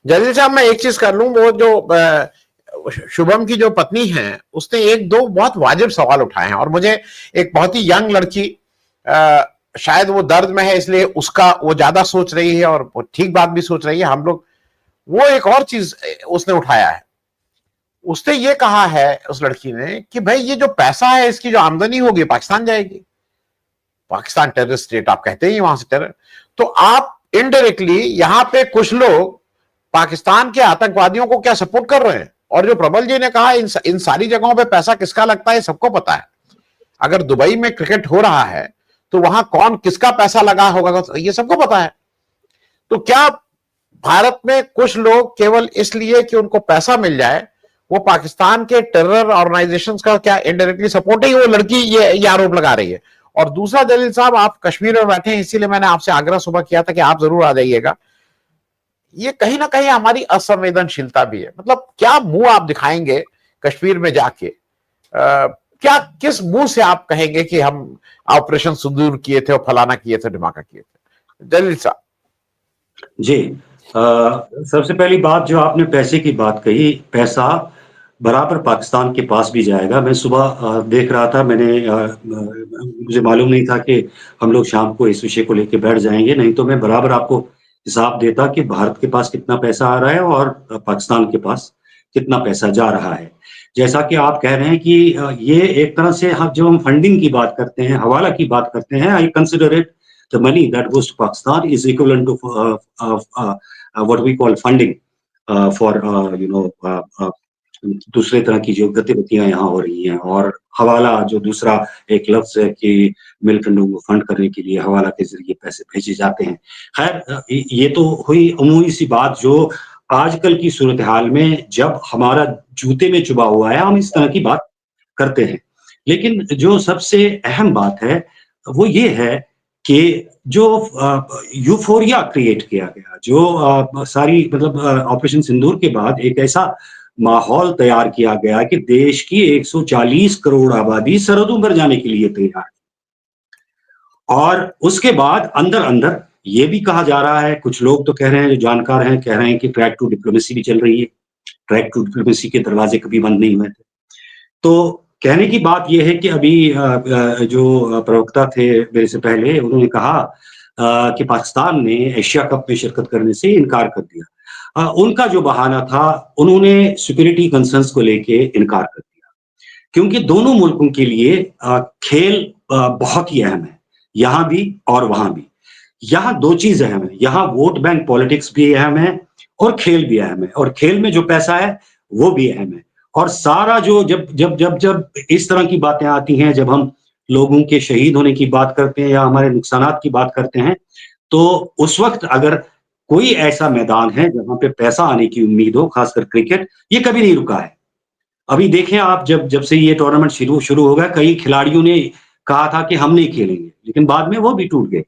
जलील साहब, मैं एक चीज कर लूं, वो जो शुभम की जो पत्नी है, उसने एक दो बहुत वाजिब सवाल उठाए हैं, और मुझे एक बहुत ही यंग लड़की, शायद वो दर्द में है इसलिए उसका वो ज्यादा सोच रही है, और वो ठीक बात भी सोच रही है। हम लोग, वो एक और चीज उसने उठाया है। उसने ये कहा है, उस लड़की ने, कि भाई ये जो पैसा है, इसकी जो आमदनी होगी पाकिस्तान जाएगी। पाकिस्तान टेररिस्ट स्टेट आप कहते ही, वहां से टेरर, तो आप इनडायरेक्टली यहां पे कुछ लोग पाकिस्तान के आतंकवादियों को क्या सपोर्ट कर रहे हैं। और जो प्रबल जी ने कहा, इन सारी जगहों पे पैसा किसका लगता है सबको पता है। अगर दुबई में क्रिकेट हो रहा है तो वहां कौन किसका पैसा लगा होगा ये सबको पता है। तो क्या भारत में कुछ लोग केवल इसलिए कि उनको पैसा मिल जाए, वो पाकिस्तान के टेरर ऑर्गेनाइजेशंस का क्या इनडायरेक्टली सपोर्ट है? वो लड़की ये आरोप लगा रही है। और दूसरा, जलील साहब, आप कश्मीर में बैठे हैं, इसीलिए मैंने आपसे आग्रह सुबह किया था कि आप जरूर आ जाइएगा। ये कहीं ना कहीं हमारी असंवेदनशीलता भी है। मतलब क्या मुंह आप दिखाएंगे कश्मीर में जाके? क्या किस मुंह से आप कहेंगे कि हम ऑपरेशन सिंदूर किए थे और फलाना किए थे, धमाका किए थे? जलील साहब जी। सबसे पहली बात, जो आपने पैसे की बात कही, पैसा बराबर पाकिस्तान के पास भी जाएगा। मैं सुबह देख रहा था, मुझे मालूम नहीं था कि हम लोग शाम को इस विषय को लेके बैठ जाएंगे, नहीं तो मैं बराबर आपको हिसाब देता कि भारत के पास कितना पैसा आ रहा है और पाकिस्तान के पास कितना पैसा जा रहा है। जैसा कि आप कह रहे हैं कि ये एक तरह से, हम जब हम फंडिंग की बात करते हैं, हवाला की बात करते हैं, I consider it the money that goes to Pakistan is equivalent to what we call funding for दूसरे तरह की जो गतिविधियां यहाँ हो रही हैं। और हवाला जो दूसरा एक लफ्ज है कि मिलिटेंटों को फंड करने के लिए हवाला के जरिए पैसे भेजे जाते हैं। खैर, ये तो हुई अमूमी सी बात, जो आजकल की सूरत हाल में जब हमारा जूते में चुभा हुआ है, हम इस तरह की बात करते हैं। लेकिन जो सबसे अहम बात है वो ये है कि जो यूफोरिया क्रिएट किया गया, जो सारी मतलब ऑपरेशन सिंदूर के बाद एक ऐसा माहौल तैयार किया गया कि देश की 140 करोड़ आबादी सरहदों पर जाने के लिए तैयार। और उसके बाद अंदर अंदर ये भी कहा जा रहा है, कुछ लोग तो कह रहे हैं, जो जानकार हैं, कह रहे हैं कि ट्रैक टू डिप्लोमेसी भी चल रही है। ट्रैक टू डिप्लोमेसी के दरवाजे कभी बंद नहीं हुए थे। तो कहने की बात यह है कि अभी जो प्रवक्ता थे मेरे से पहले, उन्होंने कहा कि पाकिस्तान ने एशिया कप में शिरकत करने से इनकार कर दिया। उनका जो बहाना था, उन्होंने सिक्योरिटी कंसर्न्स को लेके इनकार कर दिया, क्योंकि दोनों मुल्कों के लिए खेल बहुत ही अहम है, यहाँ भी और वहां भी। यहाँ दो चीज अहम है, यहाँ वोट बैंक पॉलिटिक्स भी अहम है और खेल भी अहम है, और खेल में जो पैसा है वो भी अहम है। और सारा जो जब जब जब जब इस तरह की बातें आती हैं, जब हम लोगों के शहीद होने की बात करते हैं या हमारे नुकसानात की बात करते हैं, तो उस वक्त अगर कोई ऐसा मैदान है जहां पे पैसा आने की उम्मीद हो, खासकर क्रिकेट, ये कभी नहीं रुका है। अभी देखें आप, जब जब से ये टूर्नामेंट शुरू शुरू हो गया, कई खिलाड़ियों ने कहा था कि हम नहीं खेलेंगे, लेकिन बाद में वो भी टूट गए।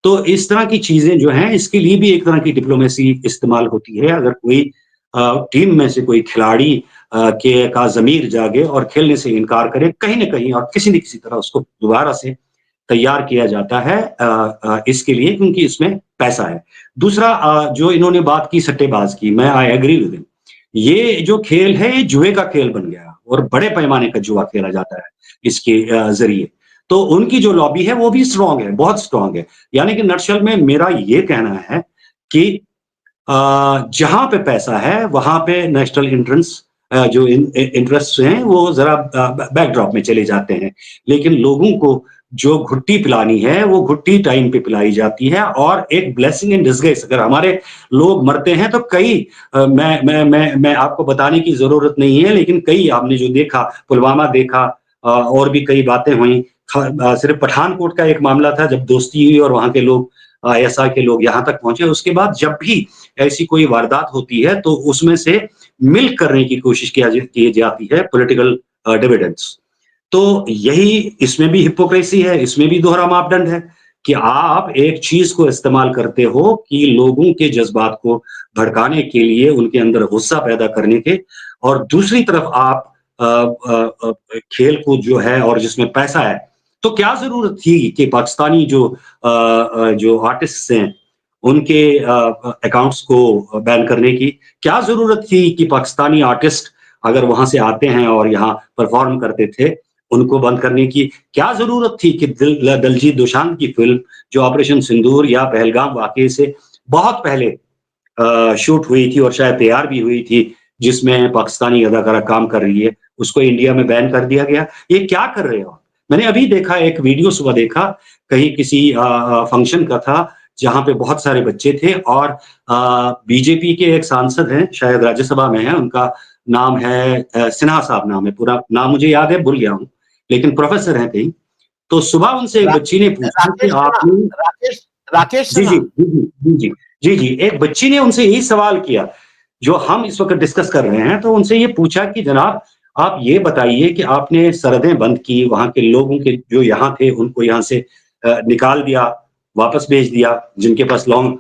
तो इस तरह की चीजें जो हैं, इसके लिए भी एक तरह की डिप्लोमेसी इस्तेमाल होती है। अगर कोई टीम में से कोई खिलाड़ी के का ज़मीर जागे और खेलने से इनकार करे कहीं न कहीं, और किसी न किसी तरह उसको दोबारा से तैयार किया जाता है इसके लिए, क्योंकि इसमें पैसा है। दूसरा, जो इन्होंने बात की सट्टेबाज की, मैं आई एग्री विद हिम। ये जो खेल है, ये जुए का खेल बन गया और बड़े पैमाने का जुआ खेला जाता है इसके ज़रिए। तो उनकी जो लॉबी है वो भी स्ट्रॉन्ग है, बहुत स्ट्रॉन्ग है। यानी कि नटशल में मेरा ये कहना है कि जहां पे पैसा है वहां पे नेशनल जो इंटरेस्ट हैं वो जरा बैकड्रॉप में चले जाते हैं। लेकिन लोगों को जो घुट्टी पिलानी है वो घुट्टी टाइम पे पिलाई जाती है, और एक ब्लेसिंग इन डिसगाइज। अगर हमारे लोग मरते हैं तो कई मैं आपको बताने की जरूरत नहीं है, लेकिन कई आपने जो देखा, पुलवामा देखा, और भी कई बातें हुई। सिर्फ पठानकोट का एक मामला था जब दोस्ती हुई और वहां के लोग, आईएसआई के लोग यहाँ तक पहुंचे। उसके बाद जब भी ऐसी कोई वारदात होती है तो उसमें से मिल्क करने की कोशिश की जाती है, पॉलिटिकल डिविडेंड्स। तो यही इसमें भी हिपोक्रेसी है, इसमें भी दोहरा मापदंड है कि आप एक चीज को इस्तेमाल करते हो कि लोगों के जज्बात को भड़काने के लिए, उनके अंदर गुस्सा पैदा करने के, और दूसरी तरफ आप खेल कूद जो है और जिसमें पैसा है, तो क्या जरूरत थी कि पाकिस्तानी जो आर्टिस्ट हैं उनके अकाउंट्स को बैन करने की? क्या ज़रूरत थी कि पाकिस्तानी आर्टिस्ट अगर वहाँ से आते हैं और यहाँ परफ़ॉर्म करते थे, उनको बंद करने की क्या ज़रूरत थी कि दिलजीत दोसांझ की फ़िल्म जो ऑपरेशन सिंदूर या पहलगाम वाक़ये से बहुत पहले शूट हुई थी और शायद तैयार भी हुई थी, जिसमें पाकिस्तानी अदाकारा काम कर रही है, उसको इंडिया में बैन कर दिया गया। ये क्या कर रहे हो आप? मैंने अभी देखा एक वीडियो सुबह देखा, कहीं किसी फंक्शन का था, जहाँ पे बहुत सारे बच्चे थे और बीजेपी के एक सांसद हैं, शायद राज्यसभा में हैं, उनका नाम है सिन्हा साहब नाम है, पूरा नाम मुझे याद है, भूल गया हूँ, लेकिन प्रोफ़ेसर हैं कहीं। तो सुबह उनसे एक रा, बच्ची ने पूछा कि राकेश सिन्हा, आपने राकेश राकेश जी, सिन्हा। जी, जी, जी, जी, जी, जी, जी, एक बच्ची ने उनसे यही सवाल किया, जो हम इस वक़्त डिस्कस कर रहे हैं, तो उनसे ये पूछा कि जनाब, आप ये बताइए कि आपने सरहदें बंद की, वहाँ के लोगों के जो यहाँ थे, उनको यहाँ से निकाल दिया, वापस भेज दिया, जिनके पास लॉन्ग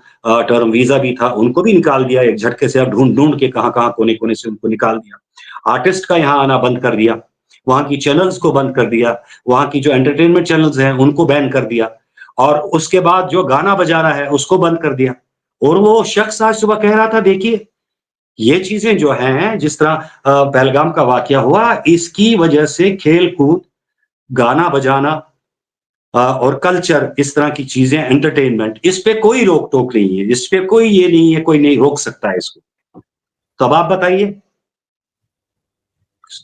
टर्म वीज़ा भी था, उनको भी निकाल दिया एक झटके से, अब ढूँढ-ढूँढ के कहाँ-कहाँ, कोने-कोने से उनको निकाल दिया। आर्टिस्ट का यहाँ आना बंद कर दिया, वहाँ की चैनल्स को बंद कर दिया, वहाँ की जो एंटरटेनमेंट चैनल्स हैं, उनको बैन कर दिया। और उसके बाद जो गाना बजाना है उसको बंद कर दिया। और वो शख्स आज सुबह कह रहा था देखिए, ये चीज़ें जो हैं जिस तरह पहलगाम का वाक़या हुआ इसकी वजह से खेल-कूद, गाना बजाना और कल्चर इस तरह की चीज़ें एंटरटेनमेंट इस पे कोई रोक-टोक नहीं है। इस पे कोई ये नहीं है, कोई नहीं रोक सकता है इसको। तो अब आप बताइए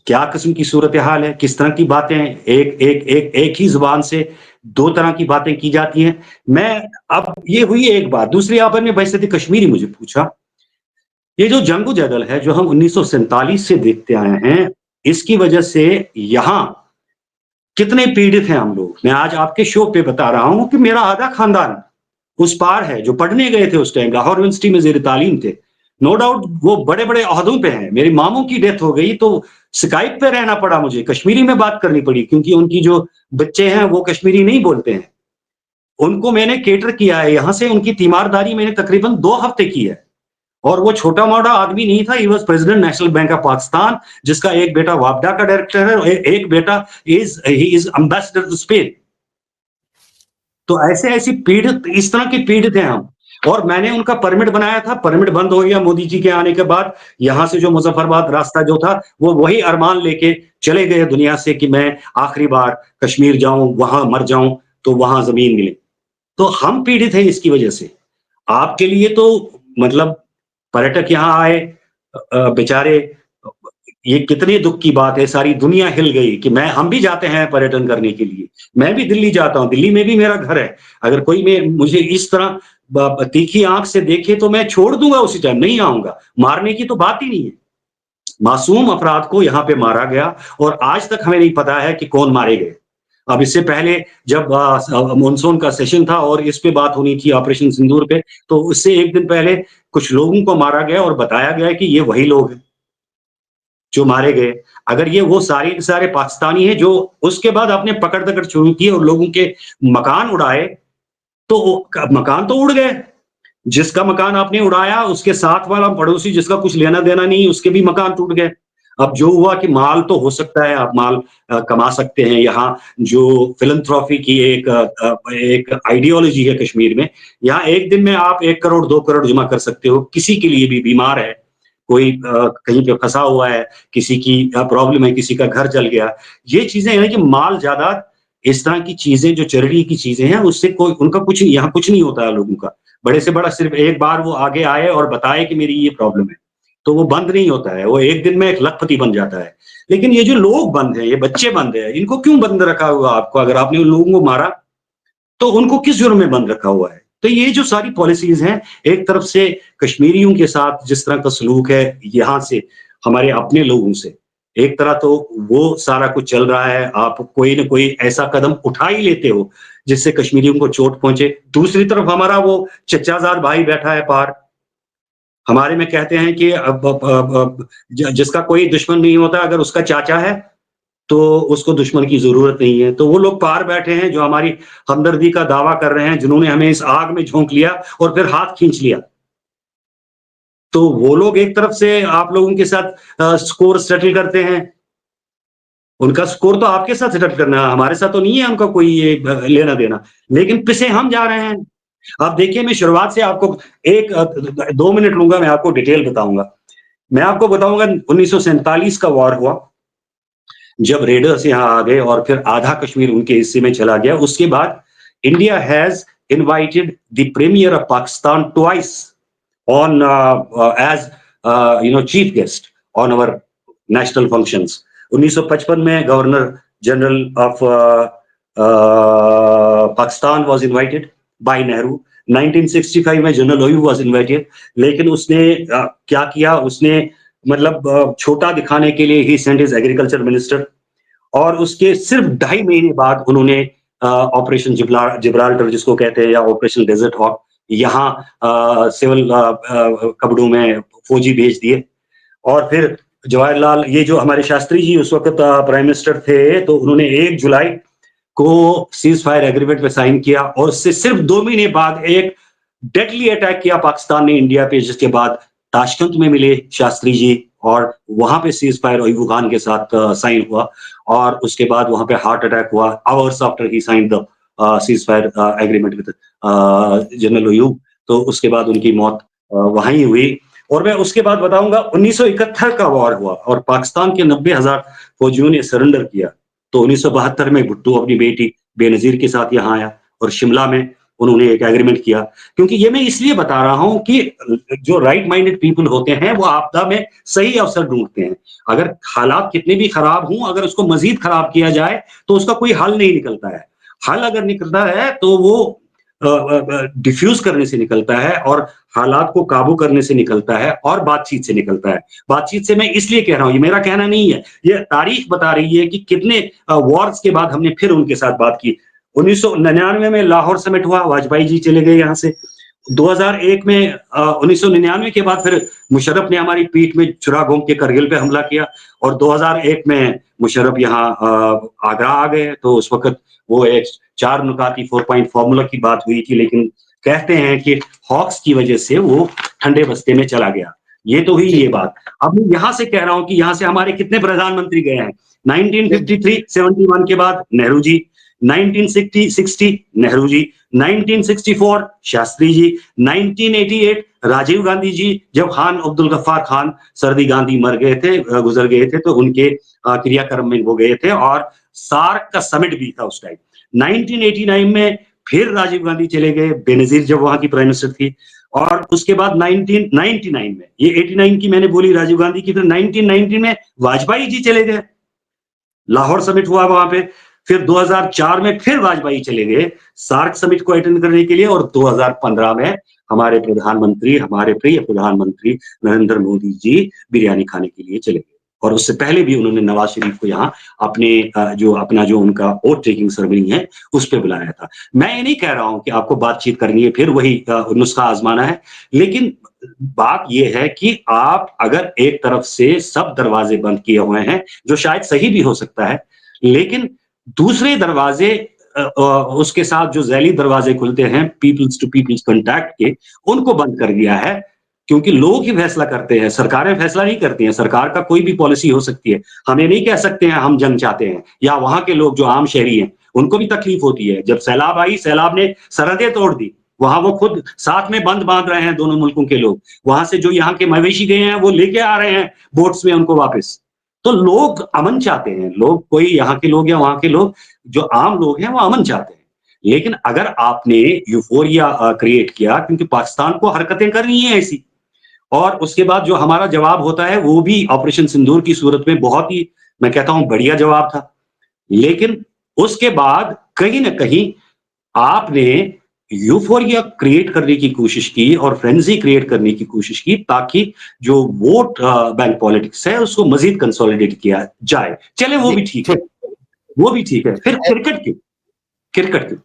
क्या किस्म की सूरत-ए-हाल है? किस तरह की बातें एक ही ज़ुबान से 2 तरह की बातें की जाती हैं। मैं अब ये हुई एक बात, दूसरी आपने बहसत कश्मीरी मुझे पूछा। ये जो जंग-ओ-जदल है, जो हम 1947 से देखते आए हैं, इसकी वजह से यहाँ कितने पीड़ित हैं हम लोग। मैं आज आपके शो पे बता रहा हूँ कि मेरा आधा खानदान उस पार है, जो पढ़ने गए थे उस टाइम, लाहौर यूनिवर्सिटी में ज़ेर-ए-तालीम थे। नो डाउट वो बड़े-बड़े ओहदों पे हैं। मेरे मामू की डेथ हो गई तो स्काइप पे रहना पड़ा मुझे, कश्मीरी में बात करनी पड़ी क्योंकि उनकी जो बच्चे हैं वो कश्मीरी नहीं बोलते हैं। उनको मैंने कैटर किया है, यहाँ से उनकी तीमारदारी मैंने तकरीबन 2 हफ्ते की है। और वो छोटा-मोटा आदमी नहीं था, he was president national bank of Pakistan, जिसका एक बेटा वापडा का डायरेक्टर है और एक बेटा he is ambassador to Spain. तो ऐसे-ऐसी पीड़ित इस तरह के पीड़ित हैं हम। और मैंने उनका परमिट बनाया था, परमिट बंद हो गया मोदी जी के आने के बाद। यहाँ से जो मुज़फ़्फ़राबाद रास्ता जो था, वो वही अरमान लेके चले गए दुनिया से कि मैं आखिरी बार कश्मीर जाऊँ, वहाँ मर जाऊँ, तो वहाँ ज़मीन मिले। तो हम पीड़ित हैं इसकी वजह से। आपके लिए तो मतलब पर्यटक यहाँ आए बेचारे ये कितने दुःख की बात है, सारी दुनिया हिल गई कि हम भी जाते हैं पर्यटन करने के लिए। मैं भी दिल्ली जाता हूँ, दिल्ली में भी मेरा घर है। अगर कोई मैं मुझे इस तरह ब तीखी आँख से देखे तो मैं छोड़ दूँगा उसी टाइम, नहीं आऊँगा। मारने की तो बात ही नहीं है। मासूम अफ़राद को यहाँ पे मारा गया और आज तक हमें नहीं पता है कि कौन मारे गए। अब इससे पहले जब मानसून का सेशन था और इस पे बात होनी थी ऑपरेशन सिंदूर पे, तो उससे 1 दिन पहले कुछ लोगों को मारा गया और बताया गया कि ये वही लोग हैं, जो मारे गए। अगर ये वो सारे के सारे पाकिस्तानी हैं जो उसके बाद आपने पकड़-दकड़ शुरू की और लोगों के मकान उड़ाए, तो वो क मकान तो उड़ गए। जिसका मकान आपने उड़ाया, उसके साथ वाला पड़ोसी जिसका कुछ लेना-देना नहीं, उसके भी मकान टूट गए। अब जो हुआ कि माल तो हो सकता है, आप माल कमा सकते हैं। यहाँ जो फिलैंथ्रोपी की एक आइडियोलॉजी है कश्मीर में, यहाँ एक दिन में आप 1 करोड़, 2 करोड़ जमा कर सकते हो, किसी के लिए भी बीमार है, कोई कहीं पे फँसा हुआ है, किसी की प्रॉब्लम है, किसी का घर जल गया। ये चीज़ें हैं कि माल ज़्यादा इस तरह की चीज़ें जो चैरिटी की चीज़ें हैं, उससे कोई उनका कुछ यहाँ कुछ नहीं होता है लोगों का। बड़े से बड़ा सिर्फ एक बार वो आगे आए और बताए कि मेरी ये प्रॉब्लम है, तो वो बंद नहीं होता है, वो एक दिन में एक लखपति बन जाता है। लेकिन ये जो लोग बंद हैं, ये बच्चे बंद हैं, इनको क्यों बंद रखा हुआ आपको? अगर आपने उन लोगों को मारा, तो उनको किस जुर्म में बंद रखा हुआ है? तो ये जो सारी पॉलिसीज़ हैं, एक तरफ से कश्मीरियों के साथ जिस तरह का सलूक है, यहाँ से हमारे अपने लोगों से, एक तरह तो वो सारा कुछ चल रहा है, आप कोई न कोई ऐसा कदम उठा ही लेते हो, जिससे कश्मीरियों को चोट पहुँचे। दूसरी तरफ हमारा वो चच्चाज़ाद भाई बैठा है पार, हमारे में कहते हैं कि अब जिसका कोई दुश्मन नहीं होता, अगर उसका चाचा है, तो उसको दुश्मन की ज़रूरत नहीं है। तो वो लोग पार बैठे हैं जो हमारी हमदर्दी का दावा कर रहे हैं, जिन्होंने हमें इस आग में झोंक लिया और फिर हाथ खींच लिया। तो वो लोग एक तरफ से आप लोगों के साथ स्कोर सेटल करते हैं। उनका स्कोर तो आपके साथ सेटल करना है, हमारे साथ तो नहीं है उनका कोई ये लेना-देना। लेकिन पिसे हम जा रहे हैं। आप देखिए, मैं शुरुआत से आपको एक 2 मिनट लूँगा, मैं आपको डिटेल बताऊँगा। मैं आपको बताऊँगा 1947 का वॉर हुआ, जब रेडर्स यहाँ आ गए और फिर आधा कश्मीर उनके हिस्से में चला गया। उसके बाद India has invited the premier of Pakistan twice on as chief guest on our national functions. 1955 में governor general of Pakistan was invited by Nehru. 1965 में जनरल ओयू वाज इनवाइटेड, लेकिन उसने क्या किया, उसने मतलब छोटा दिखाने के लिए ही सेंट हिज एग्रीकल्चर मिनिस्टर, और उसके सिर्फ 2.5 महीने बाद उन्होंने ऑपरेशन जिब्राल्टर जिसको कहते हैं, या ऑपरेशन डेजर्ट हॉक, यहाँ सिविल कपड़ों में फौजी भेज दिए। और फिर जवाहरलाल, ये जो हमारे शास्त्री जी उस वक्त प्राइम मिनिस्टर थे, तो उन्होंने 1 जुलाई को सीज फायर एग्रीमेंट पे साइन किया, और उससे सिर्फ 2 महीने बाद एक डेडली अटैक किया पाकिस्तान ने इंडिया पे, जिसके बाद ताशकंद में मिले शास्त्री जी, और वहां पे सीज फायर अयूब खान के साथ साइन हुआ, और उसके बाद वहां पे हार्ट अटैक हुआ hours after he sign the cease fire agreement with general Ayub. तो उसके बाद उनकी मौत वहीं हुई। और मैं उसके बाद बताऊंगा 1971 का वॉर हुआ और पाकिस्तान के 90,000 फौजियों ने सरेंडर किया। तो 1972 में भुट्टो अपनी बेटी बेनजीर के साथ यहाँ आया और शिमला में उन्होंने एक एग्रीमेंट किया। क्योंकि ये मैं इसलिए बता रहा हूं कि जो राइट माइंडेड पीपल होते हैं वो आपदा में सही अवसर ढूंढते हैं। अगर हालात कितने भी खराब हों, अगर उसको मजीद खराब किया जाए तो उसका कोई हल नहीं निकलता है। हल अगर निकलता है तो वो डिफ्यूज करने से निकलता है, और हालात को काबू करने से निकलता है, और बातचीत से निकलता है। बातचीत से मैं इसलिए कह रहा हूं, ये मेरा कहना नहीं है, ये तारीख बता रही है कि कितने वॉर्स के बाद हमने फिर उनके साथ बात की। 1999 में लाहौर समिट हुआ, वाजपेयी जी चले गए यहाँ से। 2001 में 1999 के बाद फिर मुशर्रफ ने हमारी पीठ में छुरा घोंप के करगिल पे हमला किया, और 2001 में मुशर्रफ यहाँ आगरा आ गए। तो उस वक्त वो एक 4 नुकाती 4 पॉइंट फॉर्मूला की बात हुई थी, लेकिन कहते हैं कि हॉक्स की वजह से वो ठंडे बस्ते में चला गया। ये तो हुई ये बात। अब मैं यहां से कह रहा हूं कि यहां से हमारे कितने प्रधानमंत्री गए हैं। 1953-71 के बाद नेहरू जी, 1960 नेहरू जी, 1964 शास्त्री जी, 1988 राजीव गांधी जी, जब खान अब्दुल गफ्फार खान सर्दी गांधी मर गए थे, गुजर गए थे, तो उनके क्रियाक्रम में वो गए थे, और सार्क का समिट भी था उस टाइम। 1989 में फिर राजीव गांधी चले गए, बेनजीर जब वहां की प्राइम मिनिस्टर थी, और उसके बाद 1999 में, ये 89 की मैंने बोली राजीव गांधी की, फिर 1990 में वाजपेयी जी चले गए, लाहौर समिट हुआ वहां पे। फिर 2004 में फिर वाजपेयी चले गए सार्क समिट को अटेंड करने के लिए, और 2015 में हमारे प्रधानमंत्री, हमारे प्रिय प्रधानमंत्री नरेंद्र मोदी जी बिरयानी खाने के लिए चले गए। और उससे पहले भी उन्होंने नवाज शरीफ को यहाँ अपने जो उनका वोट टेकिंग सेरेमनी है उस पर बुलाया था। मैं ये नहीं कह रहा हूं कि आपको बातचीत करनी है, फिर वही नुस्खा आजमाना है, लेकिन बात यह है कि आप अगर एक तरफ से सब दरवाजे बंद किए हुए हैं, जो शायद सही भी हो सकता है, लेकिन दूसरे दरवाजे उसके साथ जो जैली दरवाजे खुलते हैं पीपल्स टू पीपल्स कॉन्टैक्ट के, उनको बंद कर दिया है। क्योंकि लोग ही फैसला करते हैं, सरकारें फैसला नहीं करती हैं। सरकार का कोई भी पॉलिसी हो सकती है, हम ये नहीं कह सकते हैं हम जंग चाहते हैं, या वहां के लोग जो आम शहरी हैं उनको भी तकलीफ होती है। जब सैलाब आई, सैलाब ने सरहदें तोड़ दी, वहां वो खुद साथ में बंद बांध रहे हैं दोनों मुल्कों के लोग। वहां से जो यहाँ के मवेशी गए हैं वो लेके आ रहे हैं बोट्स में उनको वापस। तो लोग अमन चाहते हैं, लोग, कोई यहाँ के लोग या वहां के लोग, जो आम लोग हैं वो अमन चाहते हैं। लेकिन अगर आपने यूफोरिया क्रिएट किया, क्योंकि पाकिस्तान को हरकतें करनी है ऐसी, और उसके बाद जो हमारा जवाब होता है वो भी ऑपरेशन सिंदूर की सूरत में बहुत ही, मैं कहता हूं, बढ़िया जवाब था। लेकिन उसके बाद कहीं ना कहीं आपने यूफोरिया क्रिएट करने की कोशिश की और फ्रेंजी क्रिएट करने की कोशिश की, ताकि जो वोट बैंक पॉलिटिक्स है उसको मजीद कंसोलिडेट किया जाए। चले वो जी, भी ठीक है, ठीक वो भी ठीक है। फिर है। क्रिकेट क्यों? क्रिकेट क्यों?